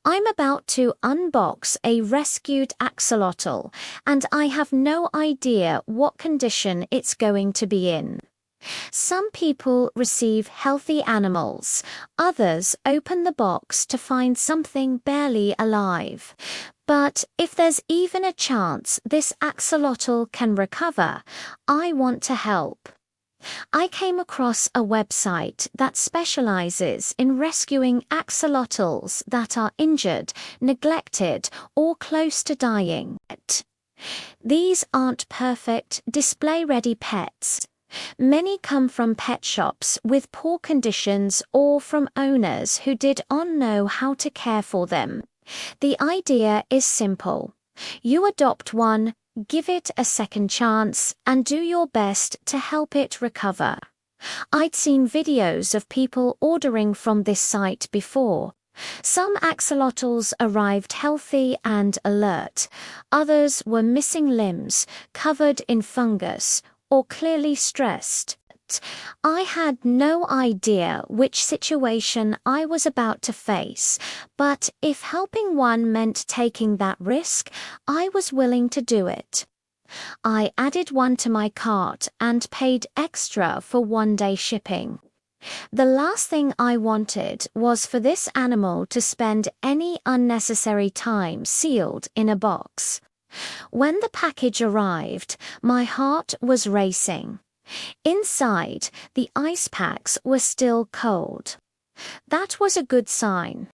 I'm about to unbox a rescued axolotl, and I have no idea what condition it's going to be in. Some people receive healthy animals, others open the box to find something barely alive. But if there's even a chance this axolotl can recover, I want to help. I came across a website that specializes in rescuing axolotls that are injured, neglected, or close to dying. These aren't perfect, display-ready pets. Many come from pet shops with poor conditions or from owners who did not know how to care for them. The idea is simple. You adopt one, give it a second chance, and do your best to help it recover. I'd seen videos of people ordering from this site before. Some axolotls arrived healthy and alert. Others were missing limbs, covered in fungus, or clearly stressed. I had no idea which situation I was about to face, but if helping one meant taking that risk, I was willing to do it. I added one to my cart and paid extra for one-day shipping. The last thing I wanted was for this animal to spend any unnecessary time sealed in a box. When the package arrived, my heart was racing. Inside, the ice packs were still cold. That was a good sign.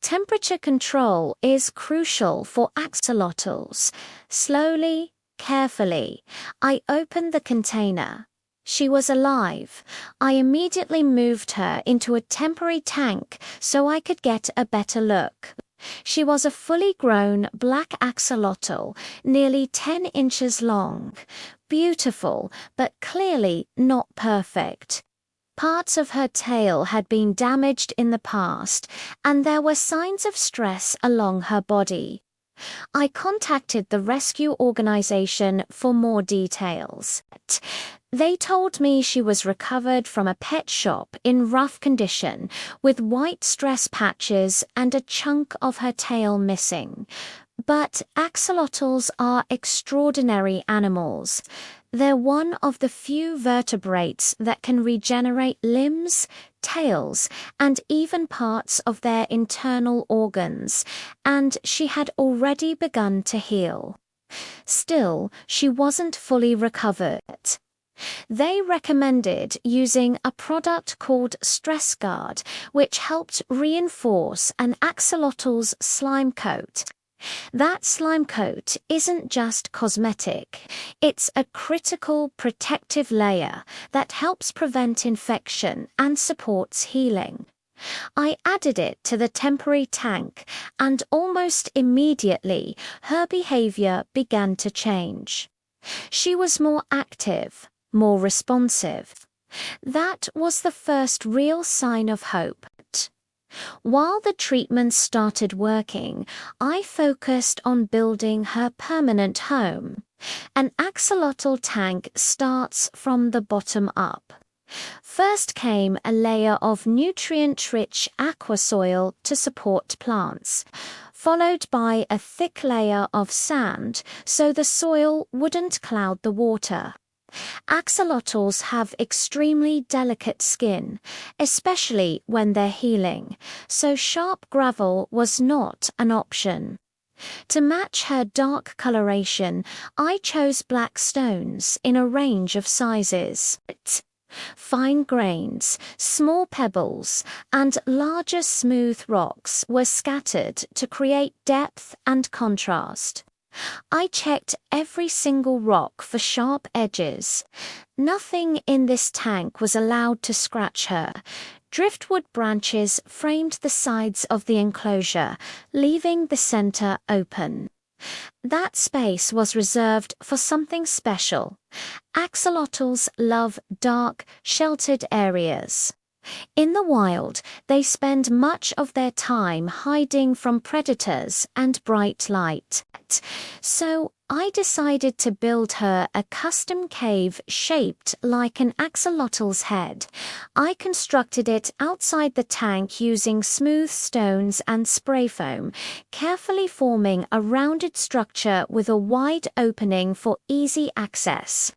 Temperature control is crucial for axolotls. Slowly, carefully, I opened the container. She was alive. I immediately moved her into a temporary tank so I could get a better look. She was a fully grown black axolotl, nearly 10 inches long. Beautiful, but clearly not perfect. Parts of her tail had been damaged in the past, and there were signs of stress along her body. I contacted the rescue organization for more details. They told me she was recovered from a pet shop in rough condition, with white stress patches and a chunk of her tail missing. But axolotls are extraordinary animals. They're one of the few vertebrates that can regenerate limbs, tails, and even parts of their internal organs, and she had already begun to heal. Still, she wasn't fully recovered. They recommended using a product called Stress Guard, which helped reinforce an axolotl's slime coat. That slime coat isn't just cosmetic, it's a critical protective layer that helps prevent infection and supports healing. I added it to the temporary tank, and almost immediately her behavior began to change. She was more active, more responsive. That was the first real sign of hope. While the treatment started working, I focused on building her permanent home. An axolotl tank starts from the bottom up. First came a layer of nutrient-rich aqua soil to support plants, followed by a thick layer of sand so the soil wouldn't cloud the water. Axolotls have extremely delicate skin, especially when they're healing, so sharp gravel was not an option. To match her dark coloration, I chose black stones in a range of sizes. Fine grains, small pebbles, and larger smooth rocks were scattered to create depth and contrast. I checked every single rock for sharp edges. Nothing in this tank was allowed to scratch her. Driftwood branches framed the sides of the enclosure, leaving the center open. That space was reserved for something special. Axolotls love dark, sheltered areas. In the wild, they spend much of their time hiding from predators and bright light. So I decided to build her a custom cave shaped like an axolotl's head. I constructed it outside the tank using smooth stones and spray foam, carefully forming a rounded structure with a wide opening for easy access.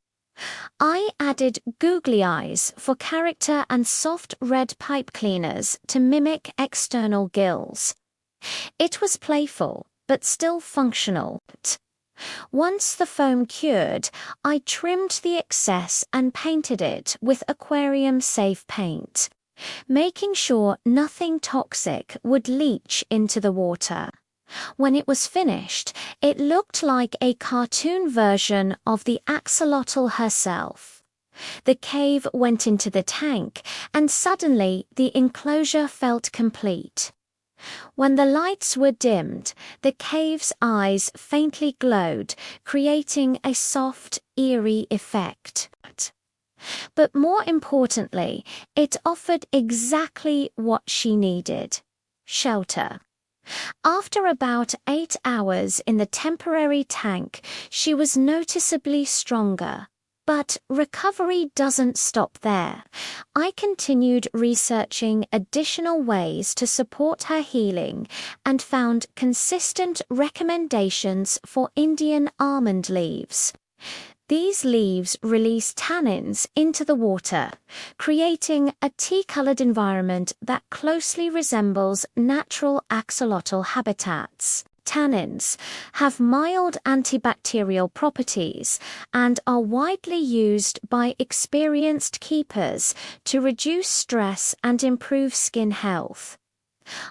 I added googly eyes for character and soft red pipe cleaners to mimic external gills. It was playful, but still functional. Once the foam cured, I trimmed the excess and painted it with aquarium-safe paint, making sure nothing toxic would leach into the water. When it was finished, it looked like a cartoon version of the axolotl herself. The cave went into the tank, and suddenly the enclosure felt complete. When the lights were dimmed, the cave's eyes faintly glowed, creating a soft, eerie effect. But more importantly, it offered exactly what she needed: shelter. After about 8 hours in the temporary tank, she was noticeably stronger. But recovery doesn't stop there. I continued researching additional ways to support her healing and found consistent recommendations for Indian almond leaves. These leaves release tannins into the water, creating a tea-colored environment that closely resembles natural axolotl habitats. Tannins have mild antibacterial properties and are widely used by experienced keepers to reduce stress and improve skin health.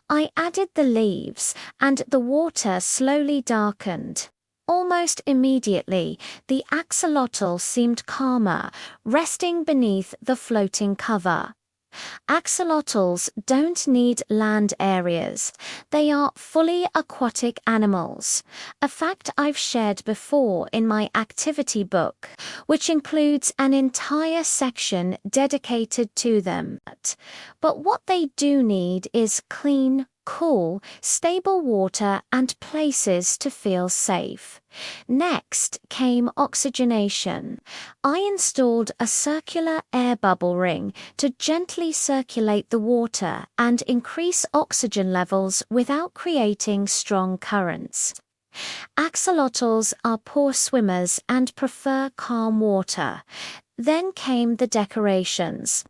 I added the leaves, and the water slowly darkened. Almost immediately, the axolotl seemed calmer, resting beneath the floating cover. Axolotls don't need land areas. They are fully aquatic animals, a fact I've shared before in my activity book, which includes an entire section dedicated to them. But what they do need is clean, cool, stable water and places to feel safe. Next came oxygenation. I installed a circular air bubble ring to gently circulate the water and increase oxygen levels without creating strong currents. Axolotls are poor swimmers and prefer calm water. Then came the decorations.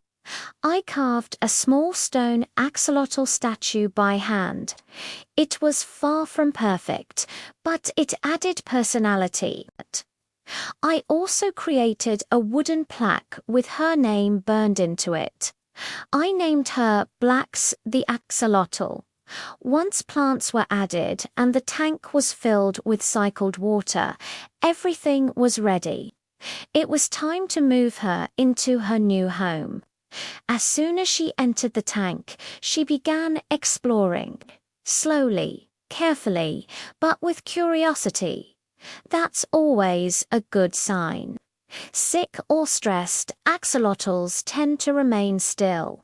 I carved a small stone axolotl statue by hand. It was far from perfect, but it added personality. I also created a wooden plaque with her name burned into it. I named her Blacks the Axolotl. Once plants were added and the tank was filled with cycled water, everything was ready. It was time to move her into her new home. As soon as she entered the tank, she began exploring. Slowly, carefully, but with curiosity. That's always a good sign. Sick or stressed, axolotls tend to remain still.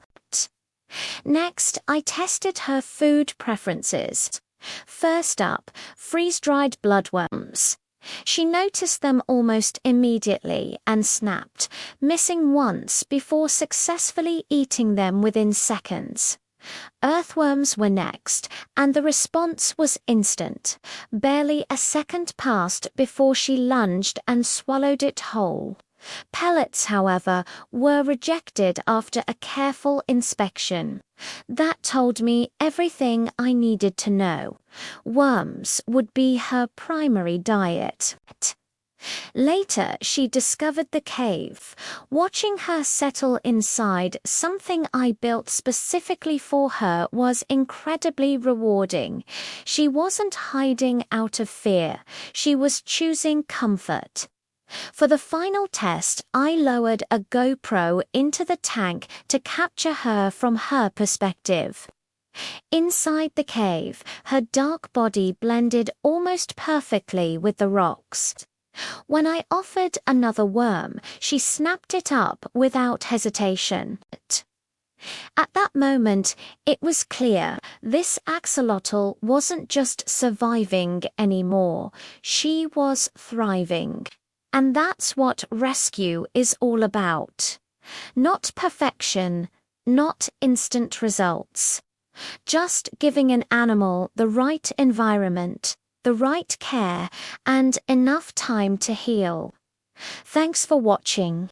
Next, I tested her food preferences. First up, freeze-dried bloodworms. She noticed them almost immediately and snapped, missing once before successfully eating them within seconds. Earthworms were next, and the response was instant. Barely a second passed before she lunged and swallowed it whole. Pellets, however, were rejected after a careful inspection. That told me everything I needed to know. Worms would be her primary diet. Later, she discovered the cave. Watching her settle inside something I built specifically for her was incredibly rewarding. She wasn't hiding out of fear. She was choosing comfort. For the final test, I lowered a GoPro into the tank to capture her from her perspective. Inside the cave, her dark body blended almost perfectly with the rocks. When I offered another worm, she snapped it up without hesitation. At that moment, it was clear this axolotl wasn't just surviving anymore, she was thriving. And that's what rescue is all about. Not perfection, not instant results. Just giving an animal the right environment, the right care, and enough time to heal. Thanks for watching.